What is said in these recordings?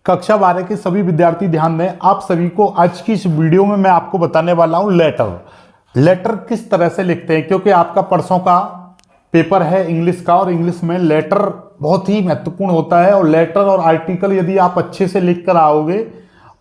कक्षा 12 के सभी विद्यार्थी ध्यान दें। आप सभी को आज की इस वीडियो में मैं आपको बताने वाला हूं लेटर किस तरह से लिखते हैं, क्योंकि आपका परसों का पेपर है इंग्लिश का और इंग्लिश में लेटर बहुत ही महत्वपूर्ण होता है। और लेटर और आर्टिकल यदि आप अच्छे से लिख कर आओगे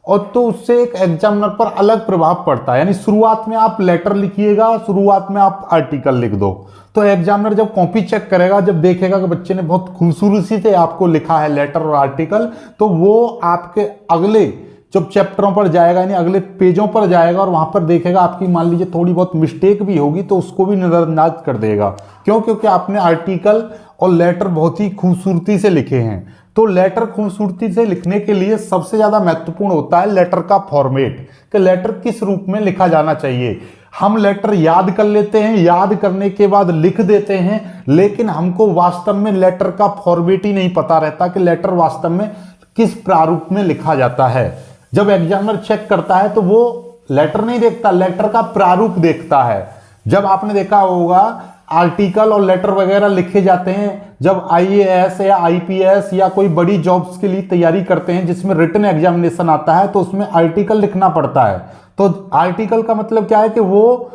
और तो उससे एक एग्जामिनर पर अलग प्रभाव पड़ता है। यानी शुरुआत में आप लेटर लिखिएगा, शुरुआत में आप आर्टिकल लिख दो, तो एग्जामिनर जब कॉपी चेक करेगा, जब देखेगा कि बच्चे ने बहुत खूबसूरती से आपको लिखा है लेटर और आर्टिकल, तो वो आपके अगले जब चैप्टरों पर जाएगा यानी अगले पेजों पर जाएगा और वहां पर देखेगा आपकी मान लीजिए थोड़ी बहुत मिस्टेक भी होगी तो उसको भी नजरअंदाज कर देगा। क्यों? क्योंकि आपने आर्टिकल और लेटर बहुत ही खूबसूरती से लिखे हैं। तो लेटर खूबसूरती से लिखने के लिए सबसे ज्यादा महत्वपूर्ण होता है लेटर का फॉर्मेट, कि लेटर किस रूप में लिखा जाना चाहिए। हम लेटर याद कर लेते हैं, याद करने के बाद लिख देते हैं, लेकिन हमको वास्तव में लेटर का फॉर्मेट ही नहीं पता रहता कि लेटर वास्तव में किस प्रारूप में लिखा जाता है। जब एग्जामिनर चेक करता है तो वो लेटर नहीं देखता, लेटर का प्रारूप देखता है। जब आपने देखा होगा आर्टिकल और लेटर वगैरह लिखे जाते हैं जब आईएएस या आईपीएस या कोई बड़ी जॉब्स के लिए तैयारी करते हैं जिसमें रिटन एग्जामिनेशन आता है, तो उसमें आर्टिकल लिखना पड़ता है। तो आर्टिकल का मतलब क्या है कि वो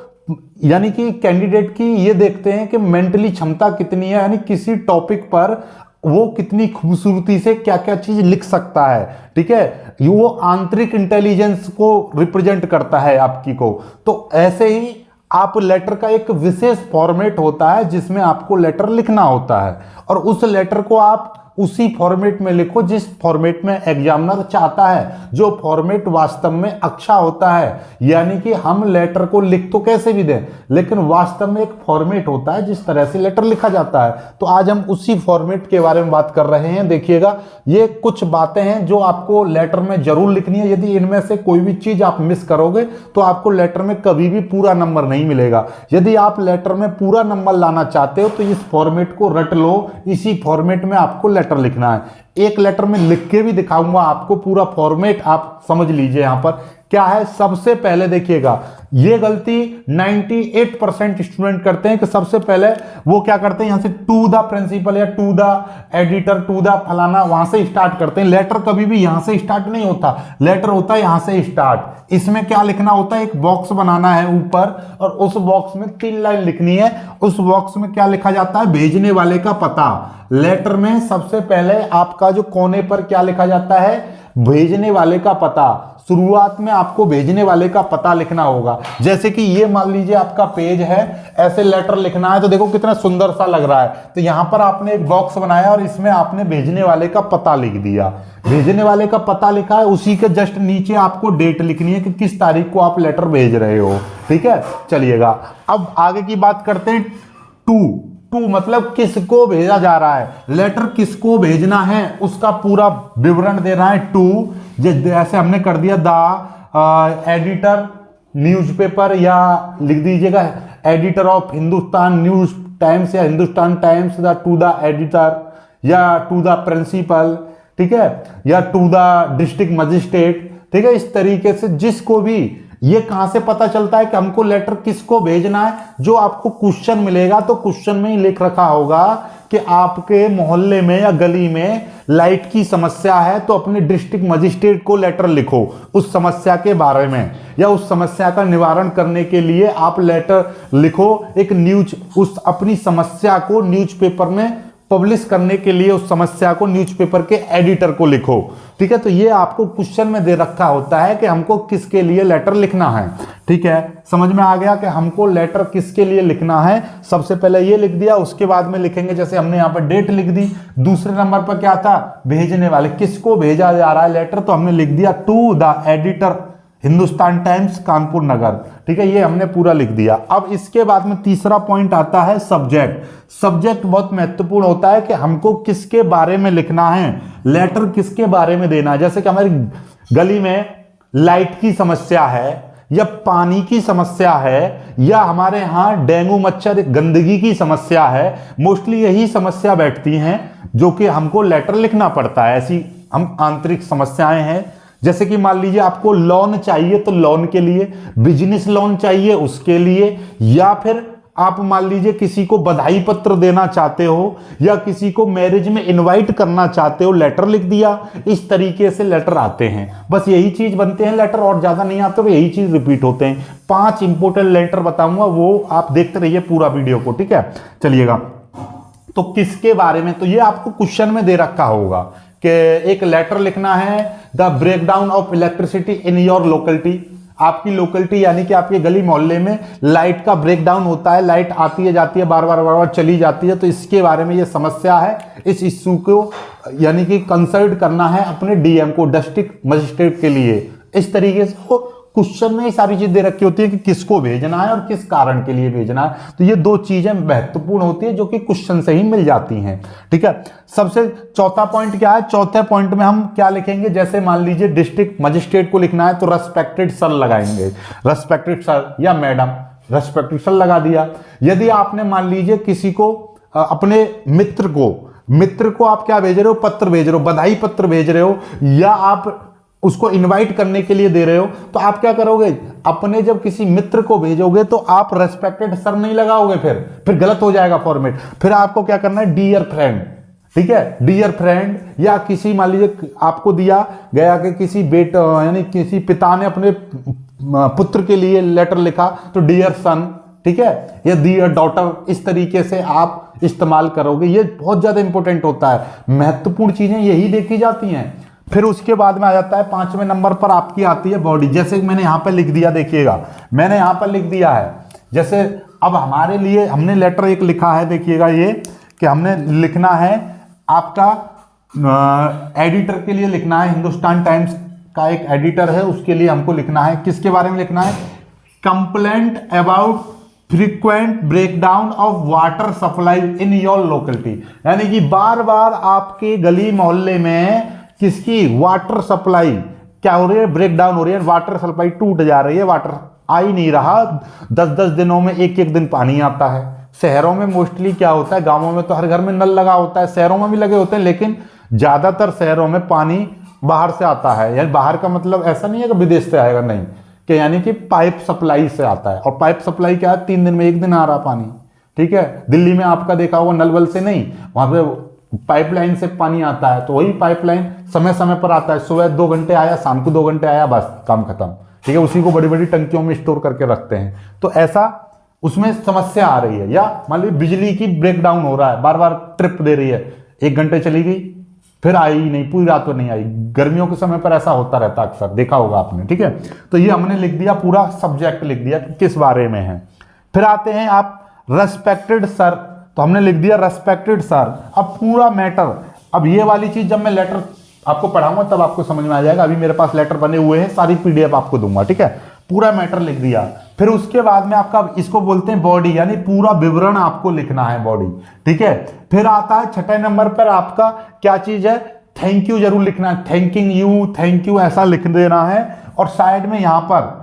यानी कि कैंडिडेट की ये देखते हैं कि मेंटली क्षमता कितनी है, यानी किसी टॉपिक पर वो कितनी खूबसूरती से क्या क्या चीज लिख सकता है। ठीक है, वो आंतरिक इंटेलिजेंस को रिप्रेजेंट करता है आपकी को। तो ऐसे ही आप लेटर का एक विशेष फॉर्मेट होता है जिसमें आपको लेटर लिखना होता है और उस लेटर को आप उसी फॉर्मेट में लिखो जिस फॉर्मेट में एग्जामिनर चाहता है, जो फॉर्मेट वास्तव में अच्छा होता है। यानी कि हम लेटर को लिख तो कैसे भी दें, लेकिन वास्तव में एक फॉर्मेट होता है जिस तरह से लेटर लिखा जाता है। तो आज हम उसी फॉर्मेट के बारे में बात कर रहे हैं। देखिएगा, ये कुछ बातें हैं जो आपको लेटर में जरूर लिखनी है। यदि इनमें से कोई भी चीज आप मिस करोगे तो आपको लेटर में कभी भी पूरा नंबर नहीं मिलेगा। यदि आप लेटर में पूरा नंबर लाना चाहते हो तो इस फॉर्मेट को रट लो, इसी फॉर्मेट में आपको लेटर लिखना है। एक लेटर में लिख के भी दिखाऊंगा आपको, पूरा फॉर्मेट आप समझ लीजिए यहां पर क्या है। सबसे पहले देखिएगा, ये गलती 98% स्टूडेंट करते हैं कि सबसे पहले वो क्या करते हैं, यहां से टू द प्रिंसिपल या to the editor, to the फलाना, वहां से स्टार्ट करते हैं। लेटर कभी भी यहां से स्टार्ट नहीं होता, लेटर होता है यहां से स्टार्ट। इसमें क्या लिखना होता है, एक बॉक्स बनाना है ऊपर और उस बॉक्स में 3 लाइन लिखनी है। उस बॉक्स में क्या लिखा जाता है, भेजने वाले का पता। लेटर में सबसे पहले आपका जो कोने पर क्या लिखा जाता है, भेजने वाले का पता। शुरुआत में आपको भेजने वाले का पता लिखना होगा। जैसे कि ये मान लीजिए आपका पेज है, ऐसे लेटर लिखना है, तो देखो कितना सुंदर सा लग रहा है। तो यहां पर आपने एक बॉक्स बनाया और इसमें आपने भेजने वाले का पता लिख दिया। भेजने वाले का पता लिखा है, उसी के जस्ट नीचे आपको डेट लिखनी है कि किस तारीख को आप लेटर भेज रहे हो। ठीक है, चलिएगा अब आगे की बात करते हैं। टू मतलब किसको भेजा जा रहा है, लेटर किसको भेजना है उसका पूरा विवरण दे रहा है। टू जैसे हमने कर दिया द एडिटर न्यूज़पेपर, या लिख दीजिएगा editor of Hindustan news Times या Hindustan Times, to the editor या टू द प्रिंसिपल, ठीक है, या टू द डिस्ट्रिक्ट मजिस्ट्रेट। ठीक है, इस तरीके से जिसको भी, ये कहां से पता चलता है कि हमको लेटर किसको भेजना है, जो आपको क्वेश्चन मिलेगा तो क्वेश्चन में ही लिख रखा होगा कि आपके मोहल्ले में या गली में लाइट की समस्या है तो अपने डिस्ट्रिक्ट मजिस्ट्रेट को लेटर लिखो उस समस्या के बारे में, या उस समस्या का निवारण करने के लिए आप लेटर लिखो। एक न्यूज, उस अपनी समस्या को न्यूज़पेपर में पब्लिश करने के लिए उस समस्या को न्यूज़पेपर के एडिटर को लिखो। ठीक है, तो ये आपको क्वेश्चन में दे रखा होता है कि हमको किसके लिए लेटर लिखना है। ठीक है, समझ में आ गया कि हमको लेटर किसके लिए लिखना है। सबसे पहले ये लिख दिया, उसके बाद में लिखेंगे, जैसे हमने यहाँ पर डेट लिख दी। दूसरे नंबर पर क्या था, भेजने वाले, किसको भेजा जा रहा है लेटर, तो हमने लिख दिया to the editor Hindustan Times Kanpur Nagar. ठीक है, ये हमने पूरा लिख दिया। अब इसके बाद में तीसरा पॉइंट आता है सब्जेक्ट। सब्जेक्ट बहुत महत्वपूर्ण होता है कि हमको किसके बारे में लिखना है, लेटर किसके बारे में देना है। जैसे कि हमारी गली में लाइट की समस्या है, या पानी की समस्या है, या हमारे यहाँ डेंगू मच्छर गंदगी की समस्या है। मोस्टली यही समस्या बैठती हैं जो कि हमको लेटर लिखना पड़ता है। ऐसी हम आंतरिक समस्याएं हैं। जैसे कि मान लीजिए आपको लोन चाहिए तो लोन के लिए, बिजनेस लोन चाहिए उसके लिए, या फिर आप मान लीजिए किसी को बधाई पत्र देना चाहते हो या किसी को मैरिज में इनवाइट करना चाहते हो, लेटर लिख दिया। इस तरीके से लेटर आते हैं, बस यही चीज बनते हैं लेटर, और ज्यादा नहीं आते, यही चीज रिपीट होते हैं। 5 इंपोर्टेंट लेटर बताऊंगा, वो आप देखते रहिए पूरा वीडियो को, ठीक है। चलिएगा, तो किसके बारे में, तो ये आपको क्वेश्चन में दे रखा होगा कि एक लेटर लिखना है, the breakdown of electricity in your locality. आपकी लोकेलिटी यानी कि आपके गली मोहल्ले में लाइट का ब्रेकडाउन होता है, लाइट आती है जाती है, बार बार चली जाती है, तो इसके बारे में ये समस्या है। इस इश्यू को यानी कि कंसल्ट करना है अपने डीएम को, डिस्ट्रिक्ट मजिस्ट्रेट के लिए। इस तरीके से क्वेश्चन में ये सारी चीज दे रखी होती है कि किसको भेजना है और किस कारण के लिए भेजना है। तो ये 2 चीजें महत्वपूर्ण होती है जो कि क्वेश्चन से ही मिल जाती हैं, ठीक है। सबसे चौथा पॉइंट क्या है, चौथे पॉइंट में हम क्या लिखेंगे, जैसे मान लीजिए डिस्ट्रिक्ट मजिस्ट्रेट को लिखना है तो रेस्पेक्टेड सर लगाएंगे, रेस्पेक्टेड सर या मैडम, रेस्पेक्टेड सर लगा दिया। यदि आपने मान लीजिए किसी को अपने मित्र को आप क्या भेज रहे हो, पत्र भेज रहे हो, बधाई पत्र भेज रहे हो, या आप उसको इनवाइट करने के लिए दे रहे हो, तो आप क्या करोगे, अपने जब किसी मित्र को भेजोगे तो आप रेस्पेक्टेड सर नहीं लगाओगे, फिर गलत हो जाएगा फॉर्मेट। फिर आपको क्या करना है, डियर फ्रेंड, ठीक है, डियर फ्रेंड। या किसी मान लीजिए आपको दिया गया कि किसी बेटा यानी किसी पिता ने अपने पुत्र के लिए लेटर लिखा तो डियर सन, ठीक है, या डियर डॉटर, इस तरीके से आप इस्तेमाल करोगे। ये बहुत ज्यादा इंपॉर्टेंट होता है, महत्वपूर्ण चीजें यही देखी जाती हैं। फिर उसके बाद में आ जाता है 5वें नंबर पर आपकी आती है बॉडी। जैसे मैंने यहां पर लिख दिया, देखिएगा मैंने यहां पर लिख दिया है, जैसे अब हमारे लिए हमने लेटर एक लिखा है, देखिएगा ये कि हमने लिखना है आपका एडिटर के लिए लिखना है, हिंदुस्तान टाइम्स का एक एडिटर है, उसके लिए हमको लिखना है, किसके बारे में लिखना है, complaint about frequent breakdown of water supply in your locality. यानी कि बार बार आपके गली मोहल्ले में किसकी वाटर सप्लाई क्या हो रही है, ब्रेकडाउन हो रही है, वाटर सप्लाई टूट जा रही है, वाटर आ ही नहीं रहा, 10-10 दिनों में एक दिन पानी आता है। शहरों में मोस्टली क्या होता है, गांवों में तो हर घर में नल लगा होता है, शहरों में भी लगे होते हैं, लेकिन ज्यादातर शहरों में पानी बाहर से आता है। यानी बाहर का मतलब ऐसा नहीं है कि विदेश से आएगा, नहीं, कि यानी कि पाइप सप्लाई से आता है। और पाइप सप्लाई क्या है, 3 दिन में 1 दिन आ रहा पानी, ठीक है। दिल्ली में आपका देखा होगा नल वल से नहीं, वहां पे पाइपलाइन से पानी आता है, तो वही पाइपलाइन समय समय पर आता है, सुबह 2 घंटे आया, शाम को 2 घंटे आया, बस काम खत्म, ठीक है। उसी को बड़ी बड़ी टंकियों में स्टोर करके रखते हैं। तो ऐसा उसमें समस्या आ रही है। या मान लीजिए बिजली की ब्रेकडाउन हो रहा है, बार बार ट्रिप दे रही है, 1 घंटे चली गई फिर आई ही नहीं, पूरी रात तो नहीं आई। गर्मियों के समय पर ऐसा होता रहता है अक्सर, देखा होगा आपने, ठीक है। तो ये हमने लिख दिया, पूरा सब्जेक्ट लिख दिया कि किस बारे में है। फिर आते हैं आप रेस्पेक्टेड सर, तो हमने लिख दिया रेस्पेक्टेड सर। अब पूरा मैटर, अब ये वाली चीज जब मैं लेटर आपको पढ़ाऊंगा तब आपको समझ में आ जाएगा। अभी मेरे पास लेटर बने हुए हैं, सारी पीडीएफ आपको दूंगा, ठीक है। पूरा मैटर लिख दिया। फिर उसके बाद में आपका इसको बोलते हैं बॉडी, यानी पूरा विवरण आपको लिखना है, बॉडी, ठीक है। फिर आता है 6 नंबर पर आपका क्या चीज है, थैंक यू जरूर लिखना है, थैंकिंग यू, थैंक यू ऐसा लिख देना है। और साइड में यहां पर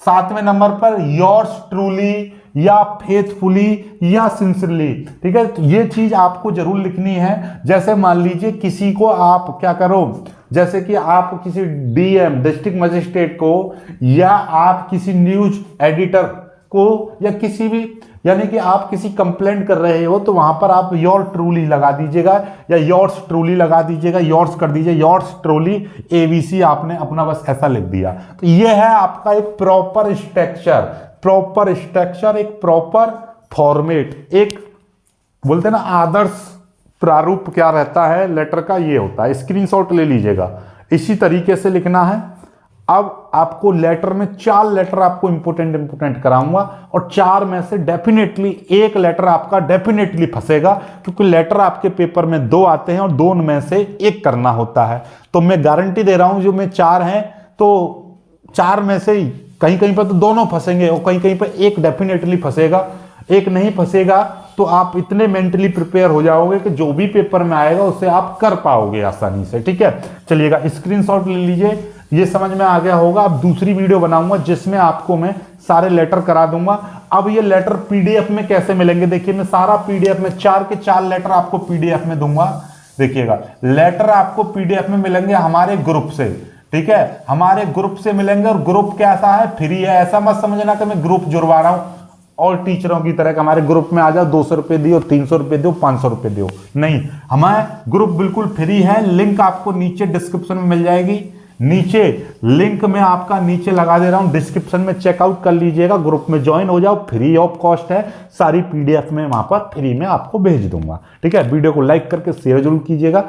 7वें नंबर पर योर्स ट्रूली या फेथफुली या सिंसियरली, ठीक है। तो ये चीज आपको जरूर लिखनी है। जैसे मान लीजिए किसी को आप क्या करो, जैसे कि आप किसी डीएम डिस्ट्रिक्ट मजिस्ट्रेट को या आप किसी न्यूज एडिटर को या किसी भी, यानी कि आप किसी कंप्लेंट कर रहे हो तो वहां पर आप योर ट्रूली लगा दीजिएगा या योर्स ट्रूली लगा दीजिएगा, योर्स कर दीजिए, योर्स ट्रूली एबीसी आपने अपना बस ऐसा लिख दिया। तो ये है आपका एक प्रॉपर स्ट्रक्चर, एक प्रॉपर फॉर्मेट, एक बोलते हैं ना आदर्श प्रारूप क्या रहता है लेटर का, ये होता है। स्क्रीनशॉट ले लीजिएगा, इसी तरीके से लिखना है। अब आपको लेटर में 4 लेटर आपको इंपोर्टेंट कराऊंगा और 4 में से डेफिनेटली एक लेटर आपका डेफिनेटली फंसेगा, क्योंकि लेटर आपके पेपर में 2 आते हैं और 2 में से एक करना होता है। तो मैं गारंटी दे रहा हूं, जो मैं 4 हैं तो 4 में से कहीं कहीं पर तो दोनों फंसेंगे और कहीं कहीं पर एक डेफिनेटली फंसेगा। एक नहीं फंसेगा तो आप इतने मेंटली प्रिपेयर हो जाओगे कि जो भी पेपर में आएगा उसे आप कर पाओगे आसानी से, ठीक है। चलिएगा, स्क्रीनशॉट ले लीजिए, ये समझ में आ गया होगा। अब दूसरी वीडियो बनाऊंगा जिसमें आपको मैं सारे लेटर करा दूंगा। अब ये लेटर पीडीएफ में कैसे मिलेंगे, देखिए मैं सारा पीडीएफ में 4 के 4 लेटर आपको पीडीएफ में दूंगा। देखिएगा, लेटर आपको पीडीएफ में मिलेंगे हमारे ग्रुप से, ठीक है, हमारे ग्रुप से मिलेंगे। और ग्रुप कैसा है, फ्री है, ऐसा मत समझना कि मैं ग्रुप जुड़वा रहा हूं और टीचरों की तरह कि हमारे ग्रुप में आ जाओ, 200 रुपए दियो, 300 रुपए दियो, 500 रुपए दियो। नहीं, हमारा ग्रुप बिल्कुल फ्री है। लिंक आपको नीचे डिस्क्रिप्शन में मिल जाएगी। नीचे लिंक में आपका नीचे लगा दे रहा हूं डिस्क्रिप्शन में, चेकआउट कर लीजिएगा, ग्रुप में ज्वाइन हो जाओ, फ्री ऑफ कॉस्ट है। सारी पीडीएफ में वहां पर फ्री में आपको भेज दूंगा। ठीक है, वीडियो को लाइक करके शेयर जरूर कीजिएगा।